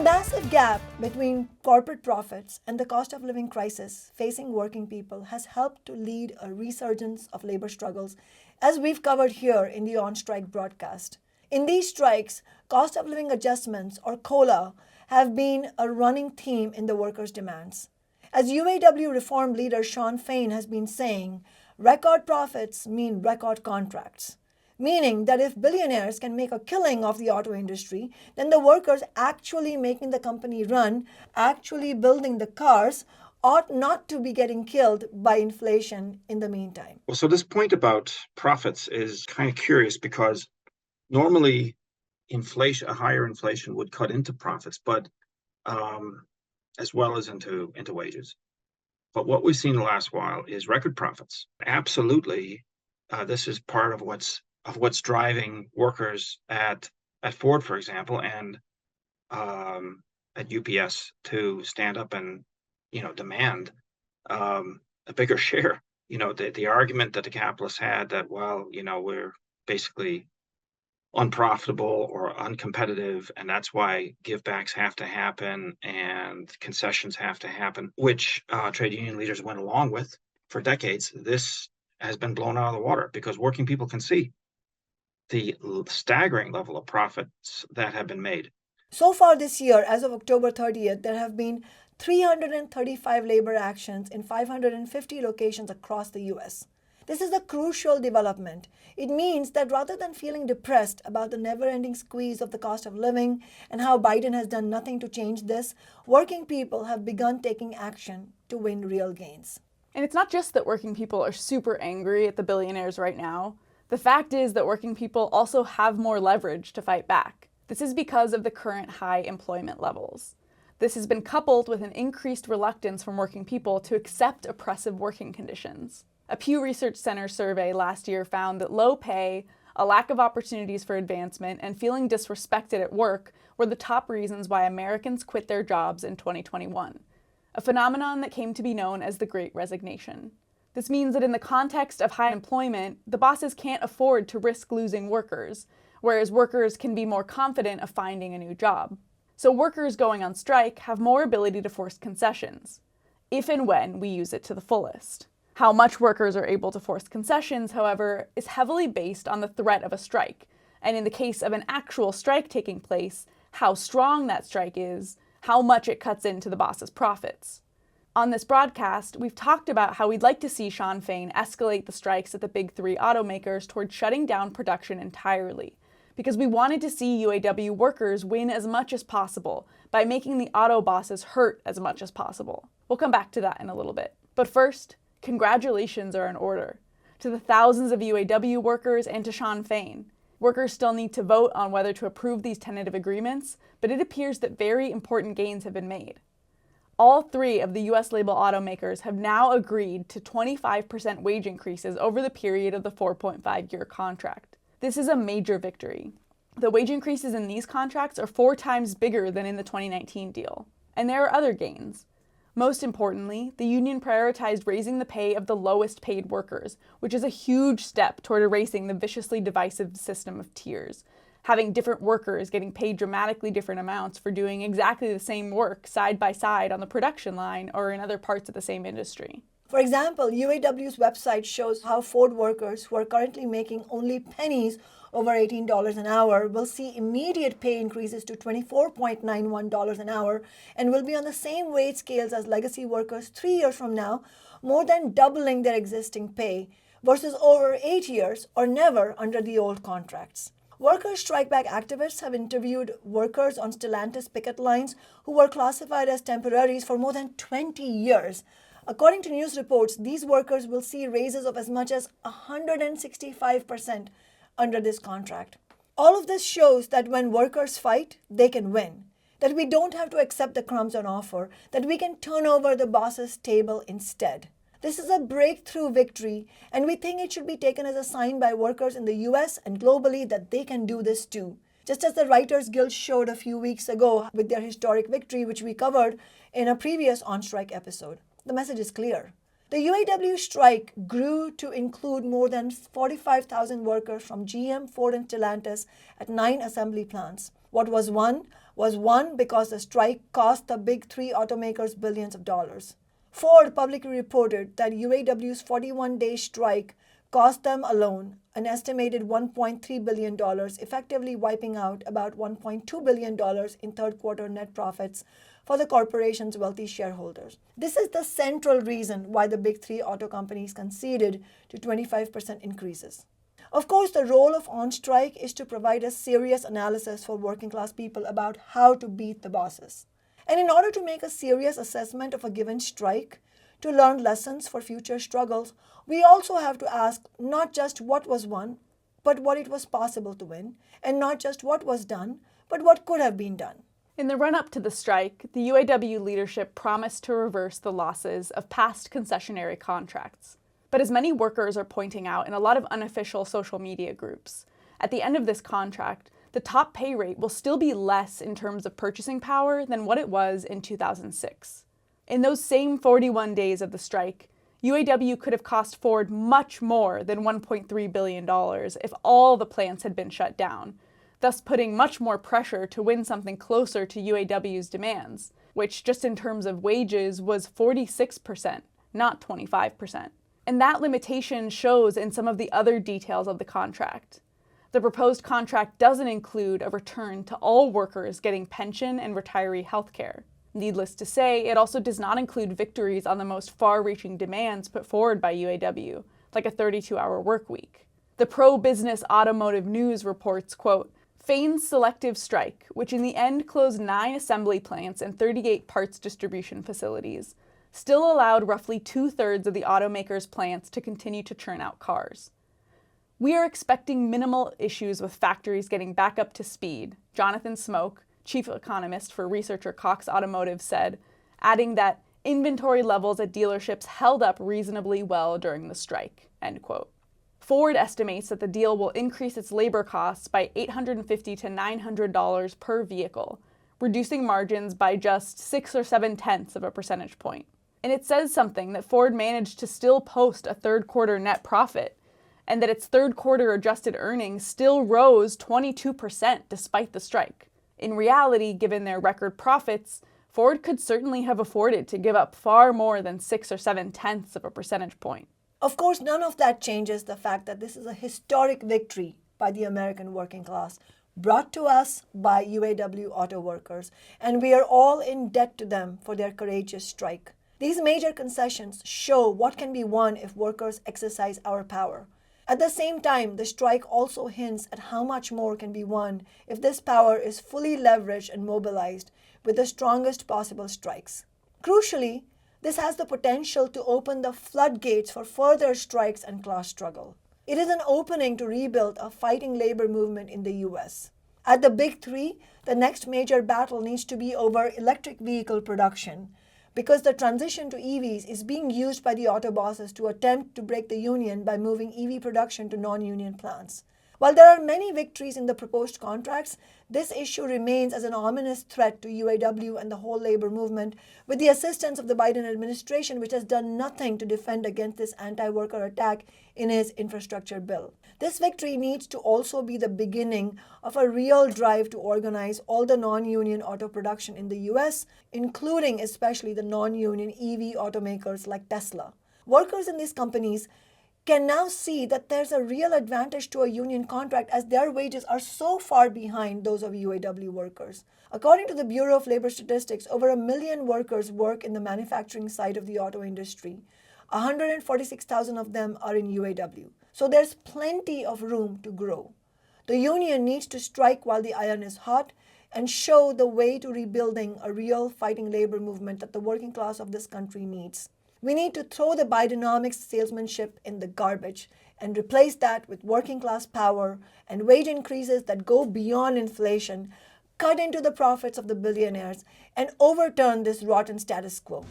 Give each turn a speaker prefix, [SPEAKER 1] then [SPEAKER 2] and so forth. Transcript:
[SPEAKER 1] The massive gap between corporate profits and the cost of living crisis facing working people has helped to lead a resurgence of labor struggles, as we've covered here in the On Strike broadcast. In these strikes, cost of living adjustments, or COLA, have been a running theme in the workers' demands. As UAW reform leader Sean Fain has been saying, record profits mean record contracts. Meaning that if billionaires can make a killing off the auto industry, then the workers actually making the company run, actually building the cars, ought not to be getting killed by inflation in the meantime.
[SPEAKER 2] Well, so this point about profits is kind of curious because normally inflation, a higher inflation would cut into profits, but as well as into wages. But what we've seen the last while is record profits. Absolutely, this is part of what's driving workers at Ford, for example, and at UPS to stand up and demand a bigger share. The argument that the capitalists had that, well, we're basically unprofitable or uncompetitive, and that's why givebacks have to happen and concessions have to happen, which trade union leaders went along with for decades. This has been blown out of the water because working people can see the staggering level of profits that have been made.
[SPEAKER 1] So far this year, as of October 30th, there have been 335 labor actions in 550 locations across the US. This is a crucial development. It means that rather than feeling depressed about the never-ending squeeze of the cost of living and how Biden has done nothing to change this, working people have begun taking action to win real gains.
[SPEAKER 3] And it's not just that working people are super angry at the billionaires right now. The fact is that working people also have more leverage to fight back. This is because of the current high employment levels. This has been coupled with an increased reluctance from working people to accept oppressive working conditions. A Pew Research Center survey last year found that low pay, a lack of opportunities for advancement, and feeling disrespected at work were the top reasons why Americans quit their jobs in 2021, a phenomenon that came to be known as the Great Resignation. This means that in the context of high employment, the bosses can't afford to risk losing workers, whereas workers can be more confident of finding a new job. So workers going on strike have more ability to force concessions, if and when we use it to the fullest. How much workers are able to force concessions, however, is heavily based on the threat of a strike, and in the case of an actual strike taking place, how strong that strike is, how much it cuts into the boss's profits. On this broadcast, we've talked about how we'd like to see Sean Fain escalate the strikes at the big three automakers toward shutting down production entirely, because we wanted to see UAW workers win as much as possible by making the auto bosses hurt as much as possible. We'll come back to that in a little bit. But first, congratulations are in order to the thousands of UAW workers and to Sean Fain. Workers still need to vote on whether to approve these tentative agreements, but it appears that very important gains have been made. All three of the U.S. label automakers have now agreed to 25% wage increases over the period of the 4.5-year contract. This is a major victory. The wage increases in these contracts are 4 times bigger than in the 2019 deal. And there are other gains. Most importantly, the union prioritized raising the pay of the lowest paid workers, which is a huge step toward erasing the viciously divisive system of tiers, having different workers getting paid dramatically different amounts for doing exactly the same work side by side on the production line or in other parts of the same industry.
[SPEAKER 1] For example, UAW's website shows how Ford workers who are currently making only pennies over $18 an hour will see immediate pay increases to $24.91 an hour and will be on the same wage scales as legacy workers 3 years from now, more than doubling their existing pay, versus over 8 years or never under the old contracts. Workers' strikeback activists have interviewed workers on Stellantis picket lines who were classified as temporaries for more than 20 years. According to news reports, these workers will see raises of as much as 165% under this contract. All of this shows that when workers fight, they can win. That we don't have to accept the crumbs on offer, that we can turn over the boss's table instead. This is a breakthrough victory, and we think it should be taken as a sign by workers in the US and globally that they can do this too. Just as the Writers Guild showed a few weeks ago with their historic victory, which we covered in a previous On Strike episode. The message is clear. The UAW strike grew to include more than 45,000 workers from GM, Ford, and Stellantis at 9 assembly plants. What was won because the strike cost the big three automakers billions of dollars. Ford publicly reported that UAW's 41-day strike cost them alone an estimated $1.3 billion, effectively wiping out about $1.2 billion in third quarter net profits for the corporation's wealthy shareholders. This is the central reason why the big three auto companies conceded to 25% increases. Of course, the role of on-strike is to provide a serious analysis for working class people about how to beat the bosses. And in order to make a serious assessment of a given strike, to learn lessons for future struggles, we also have to ask not just what was won, but what it was possible to win, and not just what was done, but what could have been done.
[SPEAKER 3] In the run-up to the strike, the UAW leadership promised to reverse the losses of past concessionary contracts. But as many workers are pointing out in a lot of unofficial social media groups, at the end of this contract, the top pay rate will still be less in terms of purchasing power than what it was in 2006. In those same 41 days of the strike, UAW could have cost Ford much more than $1.3 billion if all the plants had been shut down, thus putting much more pressure to win something closer to UAW's demands, which just in terms of wages was 46%, not 25%. And that limitation shows in some of the other details of the contract. The proposed contract doesn't include a return to all workers getting pension and retiree health care. Needless to say, it also does not include victories on the most far-reaching demands put forward by UAW, like a 32-hour work week. The pro-business Automotive News reports, quote, Fain's selective strike, which in the end closed 9 assembly plants and 38 parts distribution facilities, still allowed roughly 2/3 of the automakers' plants to continue to churn out cars. We are expecting minimal issues with factories getting back up to speed, Jonathan Smoke, chief economist for researcher Cox Automotive, said, adding that inventory levels at dealerships held up reasonably well during the strike, end quote. Ford estimates that the deal will increase its labor costs by $850 to $900 per vehicle, reducing margins by just 6 or 7/10 of a percentage point. And it says something that Ford managed to still post a third quarter net profit, and that its third quarter adjusted earnings still rose 22% despite the strike. In reality, given their record profits, Ford could certainly have afforded to give up far more than 6 or 7/10 of a percentage point.
[SPEAKER 1] Of course, none of that changes the fact that this is a historic victory by the American working class, brought to us by UAW auto workers, and we are all in debt to them for their courageous strike. These major concessions show what can be won if workers exercise our power. At the same time, the strike also hints at how much more can be won if this power is fully leveraged and mobilized with the strongest possible strikes. Crucially, this has the potential to open the floodgates for further strikes and class struggle. It is an opening to rebuild a fighting labor movement in the US. At the Big Three, the next major battle needs to be over electric vehicle production, because the transition to EVs is being used by the auto bosses to attempt to break the union by moving EV production to non-union plants. While there are many victories in the proposed contracts, this issue remains as an ominous threat to UAW and the whole labor movement, with the assistance of the Biden administration, which has done nothing to defend against this anti-worker attack in his infrastructure bill. This victory needs to also be the beginning of a real drive to organize all the non-union auto production in the US, including especially the non-union EV automakers like Tesla. Workers in these companies can now see that there's a real advantage to a union contract, as their wages are so far behind those of UAW workers. According to the Bureau of Labor Statistics, over 1 million workers work in the manufacturing side of the auto industry. 146,000 of them are in UAW. So there's plenty of room to grow. The union needs to strike while the iron is hot and show the way to rebuilding a real fighting labor movement that the working class of this country needs. We need to throw the Bidenomics salesmanship in the garbage and replace that with working class power and wage increases that go beyond inflation, cut into the profits of the billionaires, and overturn this rotten status quo.